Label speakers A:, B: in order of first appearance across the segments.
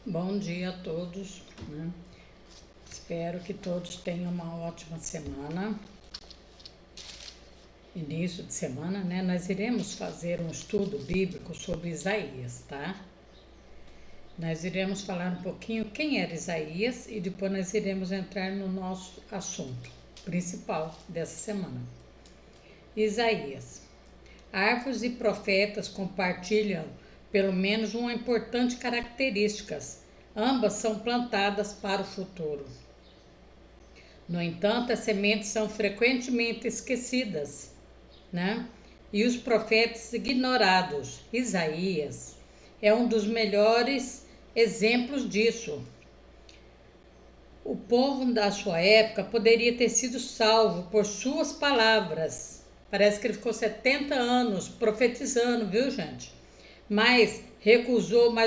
A: Bom dia a todos, né? Espero que todos tenham uma ótima semana. Início de semana, né? Nós iremos fazer um estudo bíblico sobre Isaías, tá? Nós iremos falar um pouquinho quem era Isaías e depois nós iremos entrar no nosso assunto principal dessa semana. Isaías. Árvores e profetas compartilham pelo menos uma importante características. Ambas são plantadas para o futuro. No entanto, as sementes são frequentemente esquecidas, né? E os profetas ignorados. Isaías é um dos melhores exemplos disso. O povo da sua época poderia ter sido salvo por suas palavras. Parece que ele ficou 70 anos profetizando, viu, gente? Mas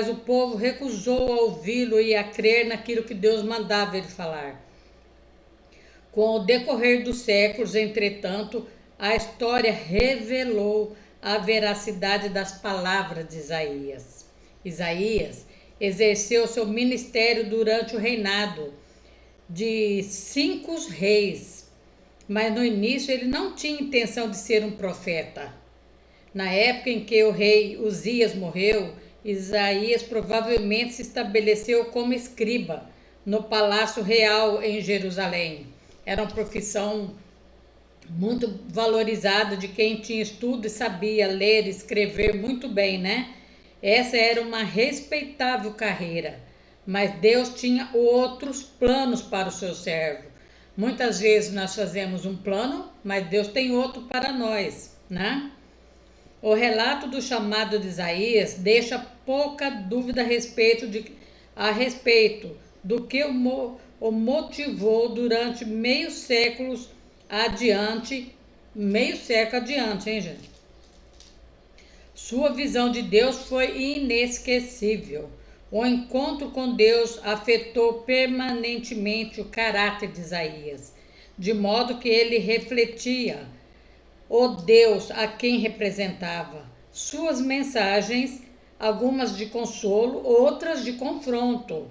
A: o povo recusou a ouvi-lo e a crer naquilo que Deus mandava ele falar. Com o decorrer dos séculos, entretanto, a história revelou a veracidade das palavras de Isaías. Isaías exerceu seu ministério durante o reinado de 5 reis, mas no início ele não tinha intenção de ser um profeta. Na época em que o rei Uzias morreu, Isaías provavelmente se estabeleceu como escriba no palácio real em Jerusalém. Era uma profissão muito valorizada de quem tinha estudo e sabia ler e escrever muito bem, né? Essa era uma respeitável carreira, mas Deus tinha outros planos para o seu servo. Muitas vezes nós fazemos um plano, mas Deus tem outro para nós, né? O relato do chamado de Isaías deixa pouca dúvida a respeito do que o motivou durante meio século adiante, hein, gente? Sua visão de Deus foi inesquecível. O encontro com Deus afetou permanentemente o caráter de Isaías, de modo que ele refletia o Deus a quem representava. Suas mensagens, algumas de consolo, outras de confronto,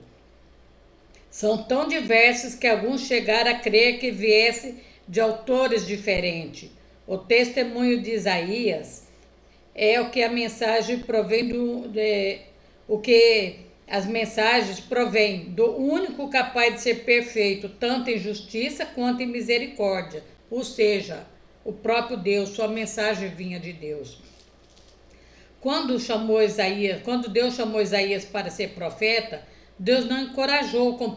A: são tão diversas que alguns chegaram a crer que viesse de autores diferentes. O testemunho de Isaías é o que a mensagem provém as mensagens provêm do único capaz de ser perfeito, tanto em justiça quanto em misericórdia, ou seja, o próprio Deus. Sua mensagem vinha de Deus. Quando Deus chamou Isaías para ser profeta, Deus não encorajou com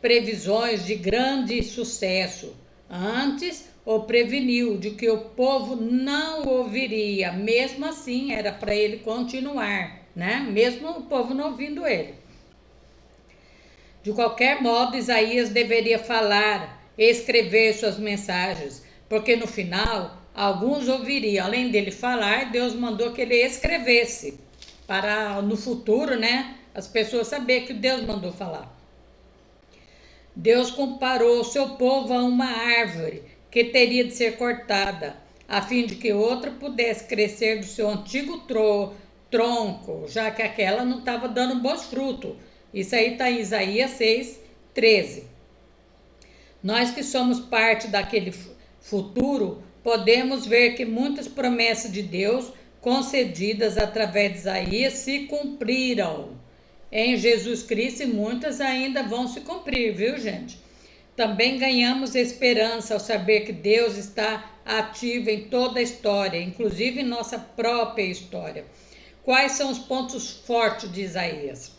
A: previsões de grande sucesso. Antes, o preveniu de que o povo não ouviria. Mesmo assim, era para ele continuar, né? Mesmo o povo não ouvindo ele. De qualquer modo, Isaías deveria falar e escrever suas mensagens, porque no final alguns ouviriam. Além dele falar, Deus mandou que ele escrevesse para no futuro, né, as pessoas saberem que Deus mandou falar. Deus comparou o seu povo a uma árvore que teria de ser cortada, a fim de que outra pudesse crescer do seu antigo tronco, já que aquela não estava dando bons frutos. Isso aí está em Isaías 6:13. Nós que somos parte daquele futuro, podemos ver que muitas promessas de Deus concedidas através de Isaías se cumpriram em Jesus Cristo e muitas ainda vão se cumprir, viu, gente? Também ganhamos esperança ao saber que Deus está ativo em toda a história, inclusive em nossa própria história. Quais são os pontos fortes de Isaías?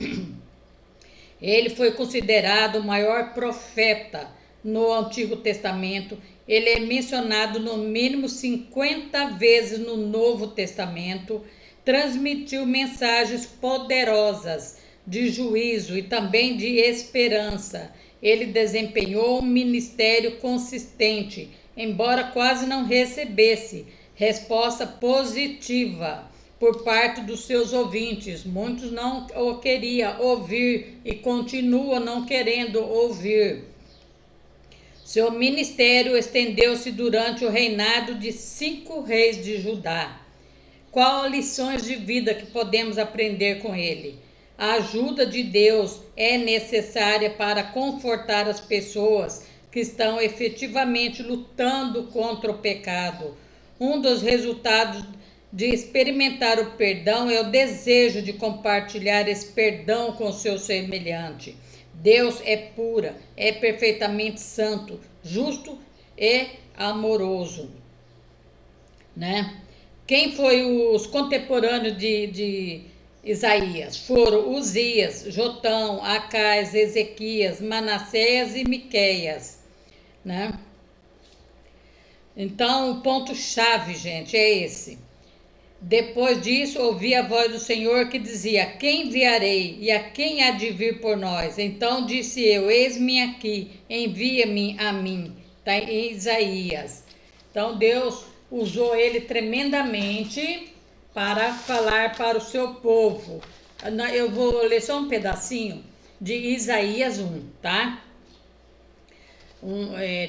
A: Ele foi considerado o maior profeta no Antigo Testamento. Ele é mencionado no mínimo 50 vezes no Novo Testamento. Transmitiu mensagens poderosas de juízo e também de esperança. Ele desempenhou um ministério consistente, embora quase não recebesse resposta positiva por parte dos seus ouvintes. Muitos não o queriam ouvir e continuam não querendo ouvir. Seu ministério estendeu-se durante o reinado de 5 reis de Judá. Quais lições de vida que podemos aprender com ele? A ajuda de Deus é necessária para confortar as pessoas que estão efetivamente lutando contra o pecado. Um dos resultados de experimentar o perdão é o desejo de compartilhar esse perdão com o seu semelhante. Deus é pura, é perfeitamente santo, justo e amoroso, né? Quem foi os contemporâneos de Isaías? Foram Uzias, Jotão, Acais, Ezequias, Manassés e Miqueias, né? Então, o ponto-chave, gente, é esse. Depois disso, ouvi a voz do Senhor que dizia: quem enviarei e a quem há de vir por nós? Então disse eu: eis-me aqui, envia-me a mim. Está em Isaías. Então Deus usou ele tremendamente para falar para o seu povo. Eu vou ler só um pedacinho de Isaías 1, tá?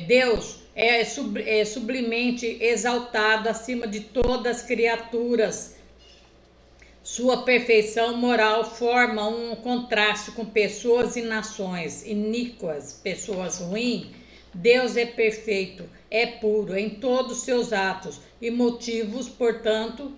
A: Deus é sublimemente exaltado acima de todas as criaturas. Sua perfeição moral forma um contraste com pessoas e nações iníquas, pessoas ruins. Deus é perfeito, é puro em todos os seus atos e motivos, portanto,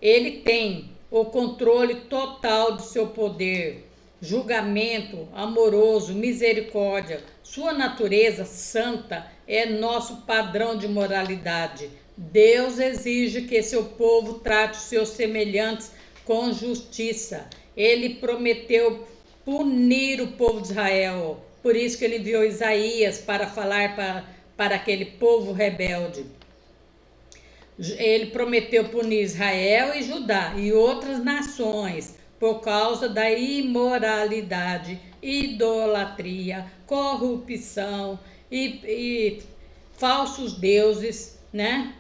A: ele tem o controle total do seu poder, julgamento amoroso, misericórdia. Sua natureza santa é nosso padrão de moralidade. Deus exige que seu povo trate os seus semelhantes com justiça. Ele prometeu punir o povo de Israel. Por isso que ele enviou Isaías para falar para aquele povo rebelde. Ele prometeu punir Israel e Judá e outras nações por causa da imoralidade, idolatria, corrupção e falsos deuses, né?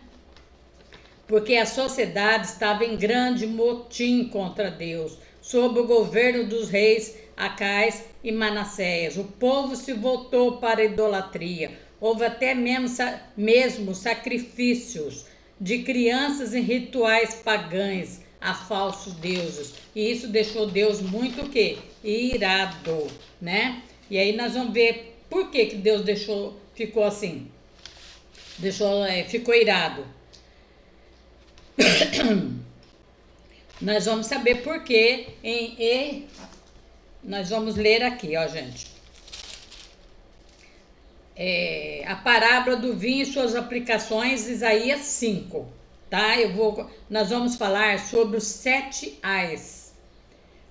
A: Porque a sociedade estava em grande motim contra Deus, sob o governo dos reis Acais e Manassés. O povo se voltou para a idolatria. Houve até mesmo sacrifícios de crianças em rituais pagãos a falsos deuses. E isso deixou Deus muito o quê? Irado, né? E aí nós vamos ver por que Deus ficou assim. Ficou irado. Nós vamos saber por quê nós vamos ler aqui, ó, gente. A parábola do vinho e suas aplicações, Isaías 5, tá? Nós vamos falar sobre os 7 ais.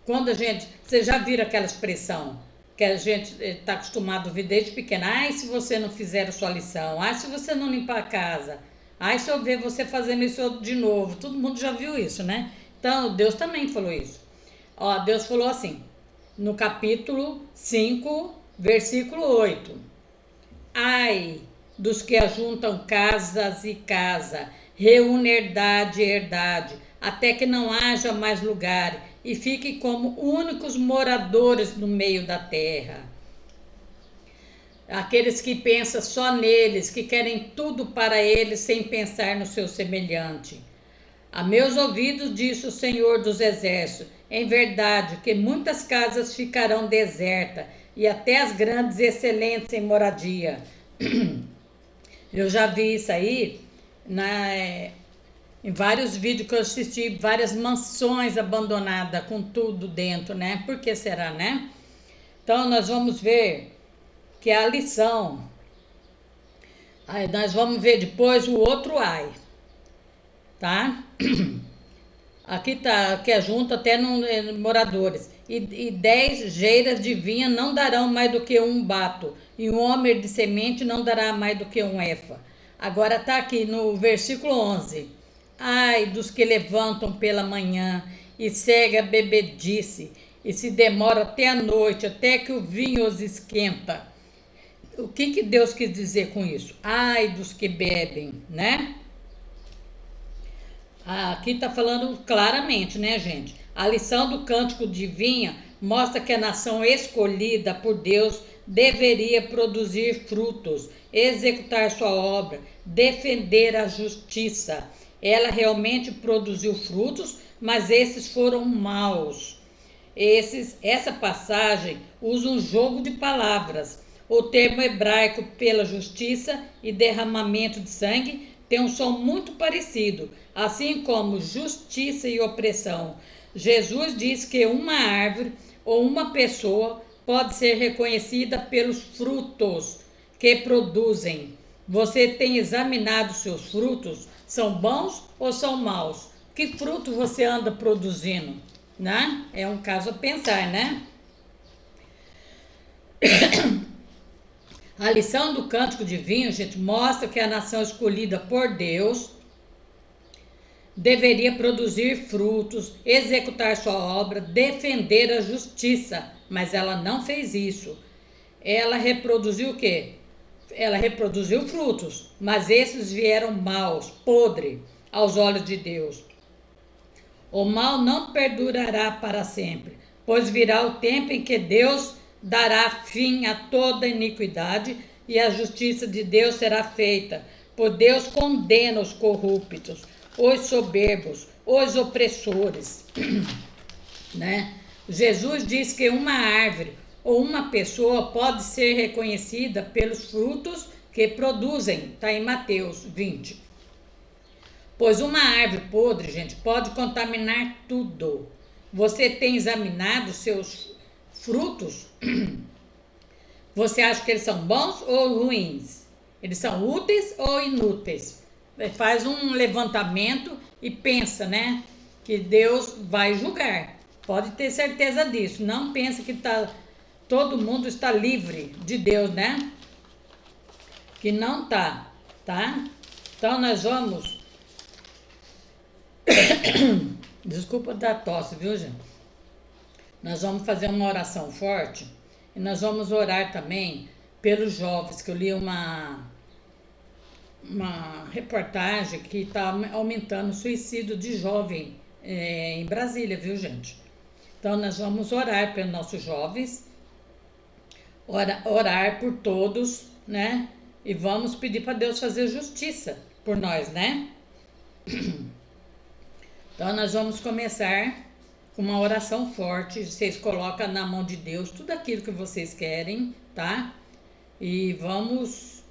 A: Quando vocês já viram aquela expressão que a gente está acostumado a ouvir desde pequena? Ai, se você não fizer a sua lição, ai, se você não limpar a casa, ai, se eu ver você fazendo isso de novo. Todo mundo já viu isso, né? Então, Deus também falou isso. Ó, Deus falou assim, no capítulo 5, versículo 8. Ai dos que ajuntam casas e casa, reúne herdade e herdade, até que não haja mais lugar, e fiquem como únicos moradores no meio da terra. Aqueles que pensam só neles, que querem tudo para eles sem pensar no seu semelhante. A meus ouvidos, disse o Senhor dos Exércitos, em verdade que muitas casas ficarão desertas e até as grandes excelentes em moradia. Eu já vi isso aí em vários vídeos que eu assisti, várias mansões abandonadas com tudo dentro, né? Por que será, né? Então nós vamos ver que a lição, aí nós vamos ver depois o outro ai, tá? Aqui tá, que é junto até moradores. E 10 geiras de vinha não darão mais do que um bato, e um homer de semente não dará mais do que um efa. Agora tá aqui no versículo 11. Ai dos que levantam pela manhã e segue a bebedice, e se demora até a noite, até que o vinho os esquenta. O que Deus quis dizer com isso? Ai dos que bebem, né? Aqui está falando claramente, né, gente? A lição do cântico de vinha mostra que a nação escolhida por Deus deveria produzir frutos, executar sua obra, defender a justiça. Ela realmente produziu frutos, mas esses foram maus. Essa passagem usa um jogo de palavras. O termo hebraico pela justiça e derramamento de sangue tem um som muito parecido, assim como justiça e opressão. Jesus diz que uma árvore ou uma pessoa pode ser reconhecida pelos frutos que produzem. Você tem examinado seus frutos? São bons ou são maus? Que fruto você anda produzindo? Né? É um caso a pensar, né? A lição do Cântico Divino, gente, mostra que a nação escolhida por Deus deveria produzir frutos, executar sua obra, defender a justiça, mas ela não fez isso. Ela reproduziu o quê? Ela reproduziu frutos, mas esses vieram maus, podres aos olhos de Deus. O mal não perdurará para sempre, pois virá o tempo em que Deus dará fim a toda iniquidade e a justiça de Deus será feita, pois Deus condena os corruptos, os soberbos, os opressores, né? Jesus diz que uma árvore ou uma pessoa pode ser reconhecida pelos frutos que produzem, está em Mateus 20. Pois uma árvore podre, gente, pode contaminar tudo. Você tem examinado seus frutos? Você acha que eles são bons ou ruins? Eles são úteis ou inúteis? Faz um levantamento e pensa, né? Que Deus vai julgar. Pode ter certeza disso. Não pense que todo mundo está livre de Deus, né? Que não tá, tá? Então nós vamos... Desculpa da tosse, viu, gente? Nós vamos fazer uma oração forte e nós vamos orar também pelos jovens, que eu li uma reportagem que está aumentando o suicídio de jovem em Brasília, viu, gente? Então nós vamos orar pelos nossos jovens, orar por todos, né? E vamos pedir para Deus fazer justiça por nós, né? Então nós vamos começar com uma oração forte. Vocês colocam na mão de Deus tudo aquilo que vocês querem, tá? E vamos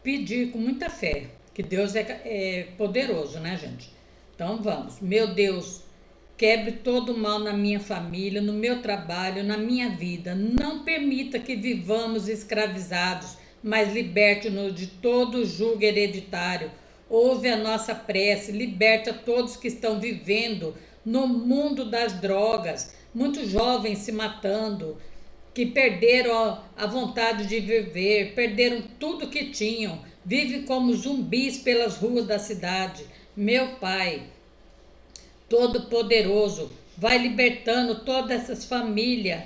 A: pedir com muita fé, que Deus é poderoso, né, gente? Então vamos. Meu Deus, quebre todo o mal na minha família, no meu trabalho, na minha vida. Não permita que vivamos escravizados, mas liberte-nos de todo jugo hereditário. Ouve a nossa prece, liberta todos que estão vivendo no mundo das drogas, muitos jovens se matando, que perderam a vontade de viver, perderam tudo que tinham, vivem como zumbis pelas ruas da cidade. Meu Pai, Todo-Poderoso, vai libertando todas essas famílias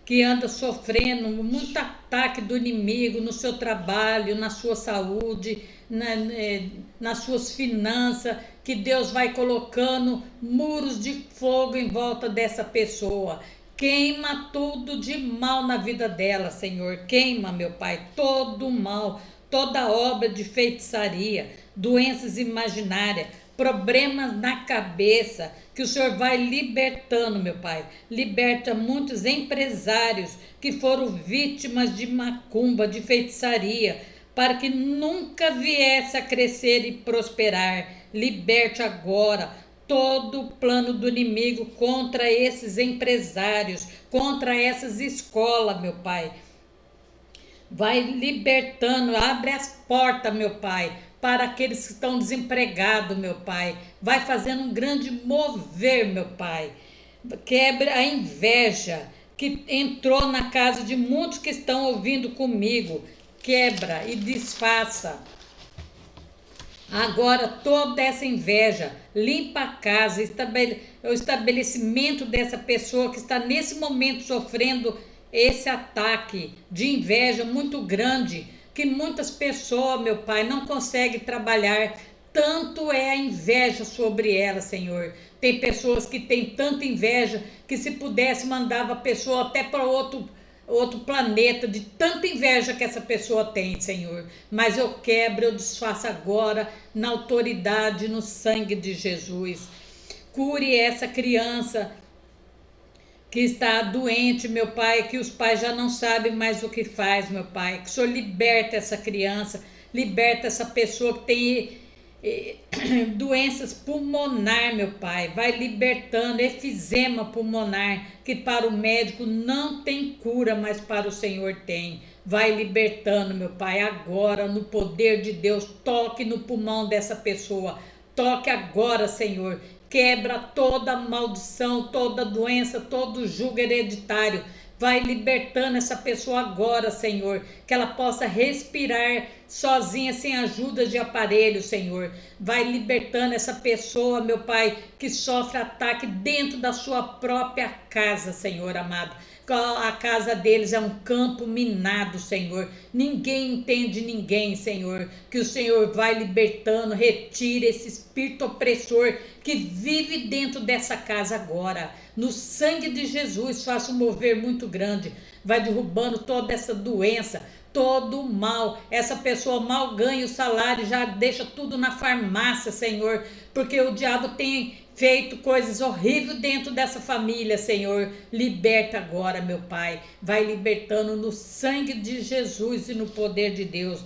A: que andam sofrendo muito ataque do inimigo no seu trabalho, na sua saúde, nas suas finanças, que Deus vai colocando muros de fogo em volta dessa pessoa. Queima tudo de mal na vida dela, Senhor. Queima, meu Pai, todo o mal, toda obra de feitiçaria, doenças imaginárias, problemas na cabeça, que o Senhor vai libertando, meu Pai. Liberta muitos empresários que foram vítimas de macumba, de feitiçaria, para que nunca viesse a crescer e prosperar. Liberte agora todo o plano do inimigo contra esses empresários, contra essas escolas, meu Pai. Vai libertando, abre as portas, meu Pai, para aqueles que estão desempregados, meu Pai. Vai fazendo um grande mover, meu Pai. Quebre a inveja que entrou na casa de muitos que estão ouvindo comigo. Quebra e desfaça. Agora toda essa inveja, limpa a casa, o estabelecimento dessa pessoa que está nesse momento sofrendo esse ataque de inveja muito grande, que muitas pessoas, meu Pai, não conseguem trabalhar, tanto é a inveja sobre ela, Senhor. Tem pessoas que têm tanta inveja que se pudesse mandava a pessoa até para outro planeta, de tanta inveja que essa pessoa tem, Senhor. Mas eu quebro, eu desfaço agora na autoridade, no sangue de Jesus. Cure essa criança que está doente, meu Pai, que os pais já não sabem mais o que faz, meu Pai. Que o Senhor liberta essa criança, liberta essa pessoa que tem doenças pulmonar, meu Pai. Vai libertando, efizema pulmonar, que para o médico não tem cura, mas para o Senhor tem. Vai libertando, meu Pai, agora, no poder de Deus. Toque no pulmão dessa pessoa. Toque agora, Senhor. Quebra toda maldição, toda doença, todo jugo hereditário. Vai libertando essa pessoa agora, Senhor, que ela possa respirar sozinha, sem ajuda de aparelho, Senhor. Vai libertando essa pessoa, meu Pai, que sofre ataque dentro da sua própria casa, Senhor amado. A casa deles é um campo minado, Senhor. Ninguém entende ninguém, Senhor. Que o Senhor vai libertando, retire esse espírito opressor que vive dentro dessa casa agora. No sangue de Jesus, faça um mover muito grande. Vai derrubando toda essa doença, todo o mal. Essa pessoa mal ganha o salário, já deixa tudo na farmácia, Senhor. Porque o diabo tem feito coisas horríveis dentro dessa família, Senhor. Liberta agora, meu Pai. Vai libertando no sangue de Jesus e no poder de Deus.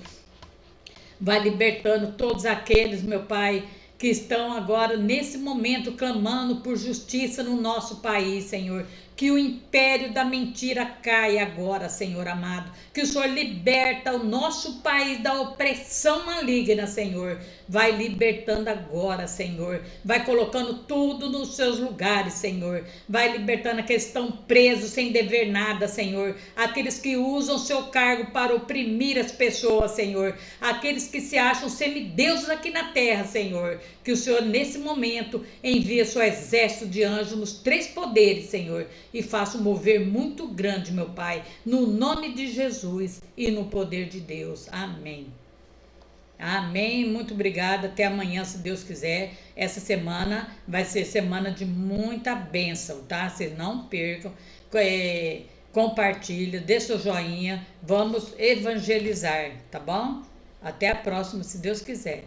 A: Vai libertando todos aqueles, meu Pai, que estão agora nesse momento clamando por justiça no nosso país, Senhor. Que o império da mentira caia agora, Senhor amado. Que o Senhor liberta o nosso país da opressão maligna, Senhor. Vai libertando agora, Senhor. Vai colocando tudo nos seus lugares, Senhor. Vai libertando aqueles que estão presos sem dever nada, Senhor. Aqueles que usam seu cargo para oprimir as pessoas, Senhor. Aqueles que se acham semideuses aqui na terra, Senhor. Que o Senhor, nesse momento, envie seu exército de anjos nos 3 poderes, Senhor. E faça um mover muito grande, meu Pai. No nome de Jesus e no poder de Deus. Amém. Amém, muito obrigada, até amanhã se Deus quiser. Essa semana vai ser semana de muita bênção, tá? Vocês não percam, compartilha, dê seu joinha, vamos evangelizar, tá bom? Até a próxima, se Deus quiser.